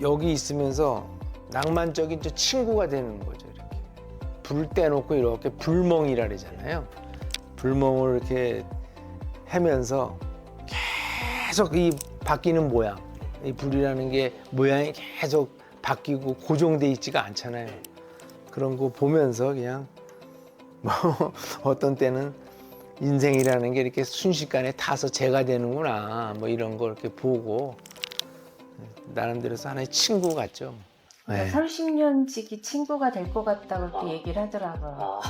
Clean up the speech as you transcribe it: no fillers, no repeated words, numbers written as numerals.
여기 있으면서 낭만적인 저 친구가 되는 거죠. 이렇게 불 떼놓고 이렇게 불멍이라 그러잖아요. 불멍을 이렇게 하면서 계속 이 바뀌는 모양, 이 불이라는 게 모양이 계속 바뀌고 고정돼 있지가 않잖아요. 그런 거 보면서 그냥 뭐 어떤 때는 인생이라는 게 이렇게 순식간에 타서 재가 되는구나 뭐 이런 걸 이렇게 보고 나름대로서 하나의 친구 같죠. 네. 30년 지기 친구가 될 것 같다고 이렇게 얘기를 하더라고요.